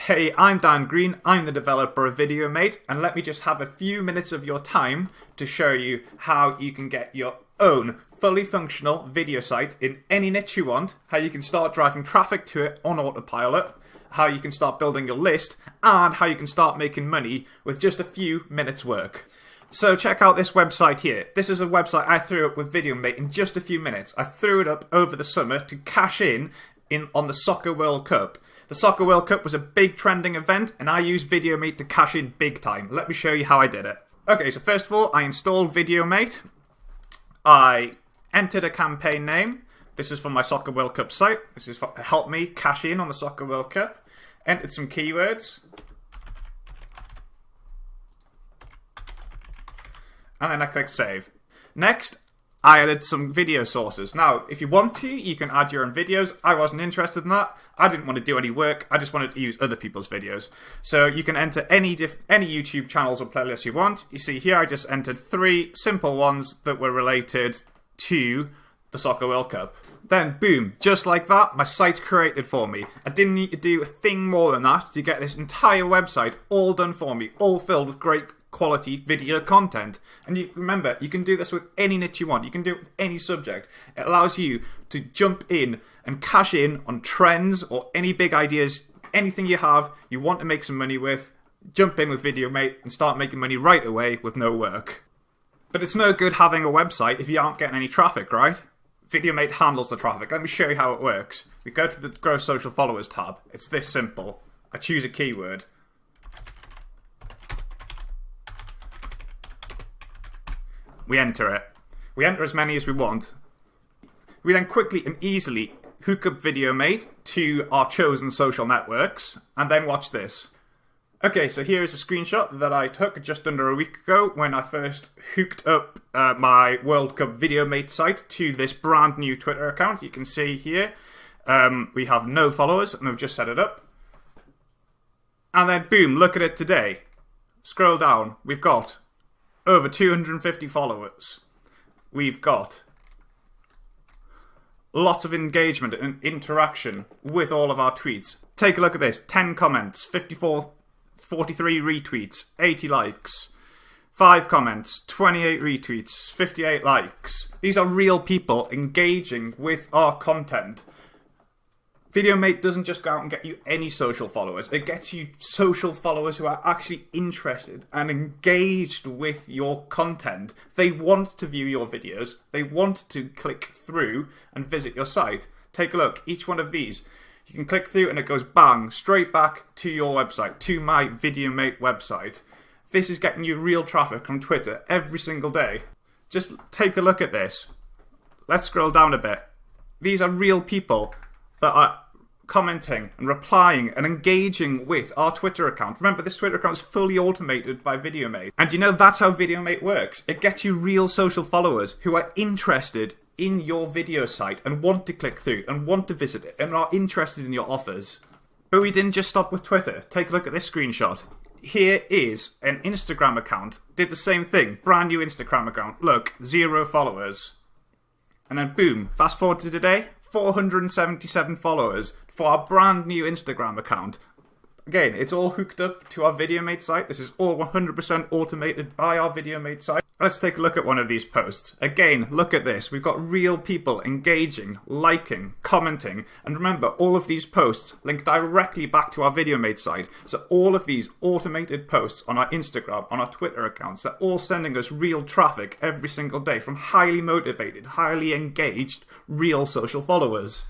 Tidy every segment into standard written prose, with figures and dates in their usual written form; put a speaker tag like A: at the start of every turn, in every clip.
A: Hey, I'm Dan Green, I'm the developer of Videomate, and let me just have a few minutes of your time to show you how you can get your own fully functional video site in any niche you want, how you can start driving traffic to it on autopilot, how you can start building your list, and how you can start making money with just a few minutes work. So check out this website here. This is a website I threw up with Videomate in just a few minutes. I threw it up over the summer to cash in on the Soccer World Cup. The Soccer World Cup was a big trending event, and I used Videomate to cash in big time. Let me show you how I did it. Okay, so first of all, I installed Videomate. I entered a campaign name. This is for my Soccer World Cup site. This is to help me cash in on the Soccer World Cup. Entered some keywords. And then I click save. Next, I added some video sources. Now, if you want to, you can add your own videos. I wasn't interested in that. I didn't want to do any work. I just wanted to use other people's videos. So you can enter any YouTube channels or playlists you want. You see here I just entered 3 simple ones that were related to the Soccer World Cup. Then, boom, just like that, my site's created for me. I didn't need to do a thing more than that to get this entire website all done for me, all filled with great quality video content. And remember, you can do this with any niche you want. You can do it with any subject. It allows you to jump in and cash in on trends or any big ideas, anything you have you want to make some money with. Jump in with Videomate and start making money right away with no work. But it's no good having a website if you aren't getting any traffic, right? Videomate handles the traffic. Let me show you how it works. We go to the Grow Social Followers tab. It's this simple. I choose a keyword. We enter it. We enter as many as we want. We then quickly and easily hook up Videomate to our chosen social networks, and then watch this. Okay, so here is a screenshot that I took just under a week ago when I first hooked up my World Cup Videomate site to this brand new Twitter account. You can see here we have no followers, and we've just set it up. And then boom, look at it today. Scroll down, we've got over 250 followers. We've got lots of engagement and interaction with all of our tweets. Take a look at this. 10 comments, 43 retweets, 80 likes. 5 comments, 28 retweets, 58 likes. These are real people engaging with our content. Videomate doesn't just go out and get you any social followers. It gets you social followers who are actually interested and engaged with your content. They want to view your videos. They want to click through and visit your site. Take a look. Each one of these, you can click through and it goes bang, straight back to your website, to my Videomate website. This is getting you real traffic from Twitter every single day. Just take a look at this. Let's scroll down a bit. These are real people that are commenting and replying and engaging with our Twitter account. Remember, this Twitter account is fully automated by Videomate. And you know, that's how Videomate works. It gets you real social followers who are interested in your video site and want to click through and want to visit it and are interested in your offers. But we didn't just stop with Twitter. Take a look at this screenshot. Here is an Instagram account. Did the same thing. Brand new Instagram account. Look, 0 followers. And then boom, fast forward to today. 477 followers for our brand new Instagram account. Again, it's all hooked up to our Videomate site. This is all 100% automated by our Videomate site. Let's take a look at one of these posts. Again, look at this. We've got real people engaging, liking, commenting. And remember, all of these posts link directly back to our Videomate site. So all of these automated posts on our Instagram, on our Twitter accounts, they're all sending us real traffic every single day from highly motivated, highly engaged, real social followers.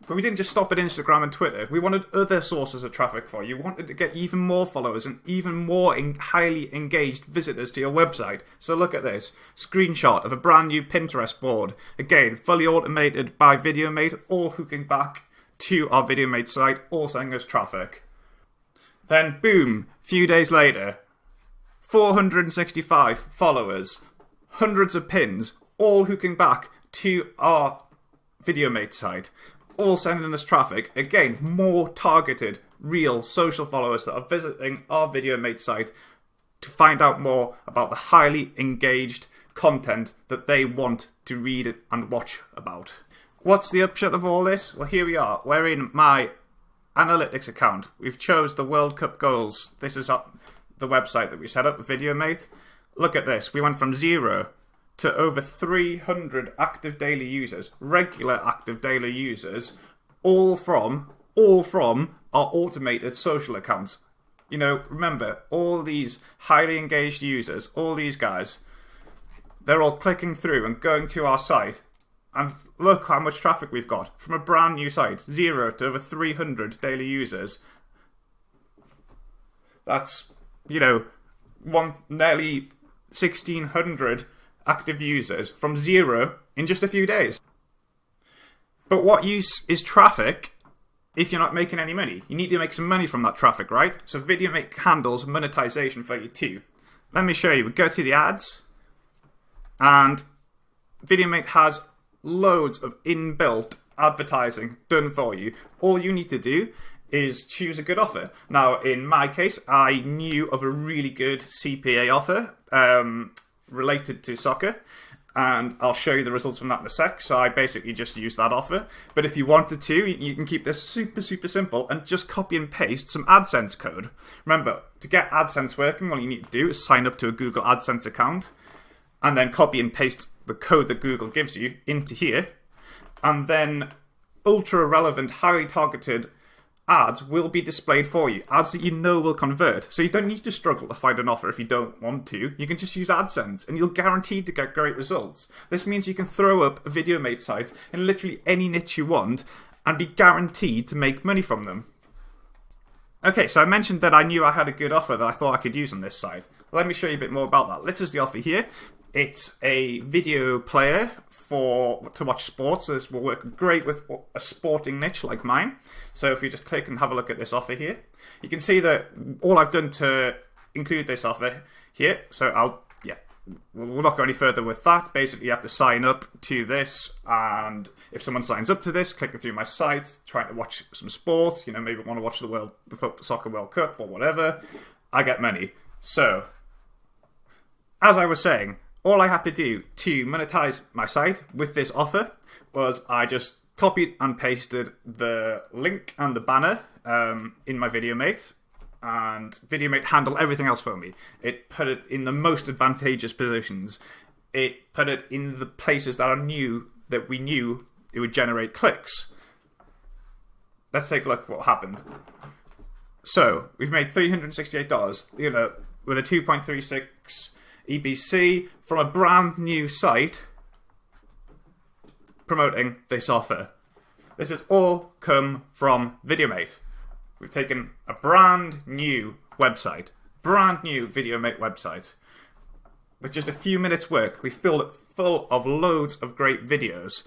A: But we didn't just stop at Instagram and Twitter. We wanted other sources of traffic for you. We wanted to get even more followers and even more highly engaged visitors to your website. So look at this. Screenshot of a brand new Pinterest board. Again, fully automated by Videomate, all hooking back to our Videomate site, all sending us traffic. Then boom, few days later, 465 followers, hundreds of pins, all hooking back to our Videomate site. All sending us traffic. Again, more targeted, real social followers that are visiting our Videomate site to find out more about the highly engaged content that they want to read and watch about. What's the upshot of all this? Well, here we are. We're in my analytics account. We've chose the World Cup goals. This is the website that we set up with Videomate. Look at this. We went from 0 to over 300 active daily users, regular active daily users, all from our automated social accounts. You know, remember, all these highly engaged users, all these guys, they're all clicking through and going to our site. And look how much traffic we've got from a brand new site, 0 to over 300 daily users. That's, you know, nearly 1,600 active users from 0 in just a few days. But what use is traffic if you're not making any money? You need to make some money from that traffic, right? So Videomate handles monetization for you too. Let me show you. We go to the ads, and Videomate has loads of inbuilt advertising done for you. All you need to do is choose a good offer. Now, in my case, I knew of a really good CPA offer related to soccer, and I'll show you the results from that in a sec. So I basically just used that offer. But if you wanted to, you can keep this super simple and just copy and paste some AdSense code. Remember, to get AdSense working, all you need to do is sign up to a Google AdSense account, and then copy and paste the code that Google gives you into here, and then ultra relevant, highly targeted ads will be displayed for you. Ads that you know will convert. So you don't need to struggle to find an offer if you don't want to. You can just use AdSense and you'll guaranteed to get great results. This means you can throw up a Videomate site in literally any niche you want and be guaranteed to make money from them. Okay, so I mentioned that I knew I had a good offer that I thought I could use on this site. Let me show you a bit more about that. This is the offer here. It's a video player to watch sports. This will work great with a sporting niche like mine. So if you just click and have a look at this offer here, you can see that all I've done to include this offer here. So we'll not go any further with that. Basically, you have to sign up to this, and if someone signs up to this, clicking through my site, trying to watch some sports, you know, maybe want to watch the Soccer World Cup or whatever, I get money. So, as I was saying, all I had to do to monetize my site with this offer was I just copied and pasted the link and the banner in my Videomate, and Videomate handled everything else for me. It put it in the most advantageous positions. It put it in the places that we knew it would generate clicks. Let's take a look at what happened. So we've made $368, you know, with a 2.36 EBC from a brand new site promoting this offer. This has all come from Videomate. We've taken a brand new website, brand new Videomate website. With just a few minutes work, we filled it full of loads of great videos.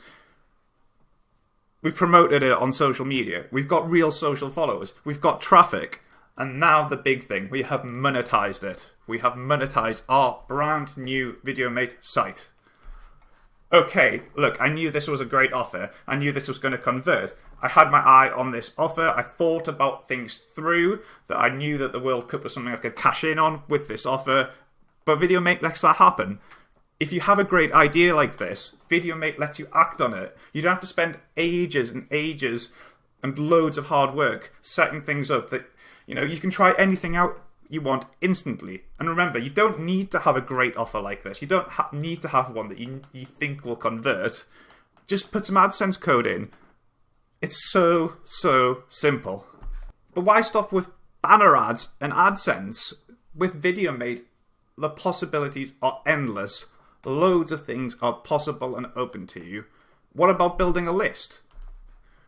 A: We've promoted it on social media. We've got real social followers. We've got traffic. And now the big thing, we have monetized it. We have monetized our brand new Videomate site. Okay, look, I knew this was a great offer. I knew this was going to convert. I had my eye on this offer. I thought about things through, that I knew that the World Cup was something I could cash in on with this offer. But Videomate lets that happen. If you have a great idea like this, Videomate lets you act on it. You don't have to spend ages and ages and loads of hard work setting things up that, you know, you can try anything out you want instantly. And remember, you don't need to have a great offer like this. You don't need to have one that you think will convert. Just put some AdSense code in. It's so simple. But why stop with banner ads and AdSense? With Videomate, the possibilities are endless. Loads of things are possible and open to you. What about building a list?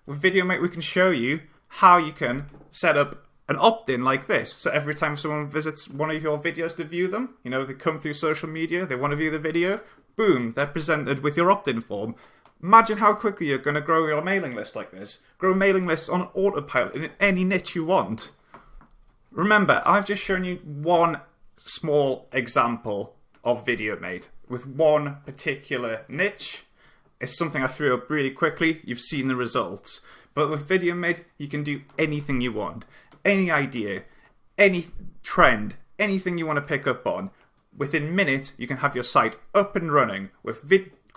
A: With Videomate, we can show you how you can set up an opt-in like this. So every time someone visits one of your videos to view them, you know, they come through social media, they want to view the video, boom, they're presented with your opt-in form. Imagine how quickly you're going to grow your mailing list like this. Grow mailing lists on autopilot in any niche you want. Remember, I've just shown you one small example of Videomate with one particular niche. It's something I threw up really quickly. You've seen the results. But with Videomate, you can do anything you want. Any idea, any trend, anything you want to pick up on. Within minutes, you can have your site up and running with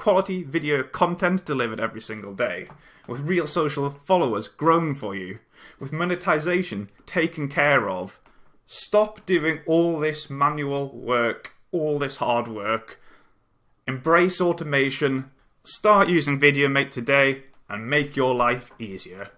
A: quality video content delivered every single day, with real social followers grown for you, with monetization taken care of. Stop doing all this manual work, all this hard work. Embrace automation. Start using Videomate today and make your life easier.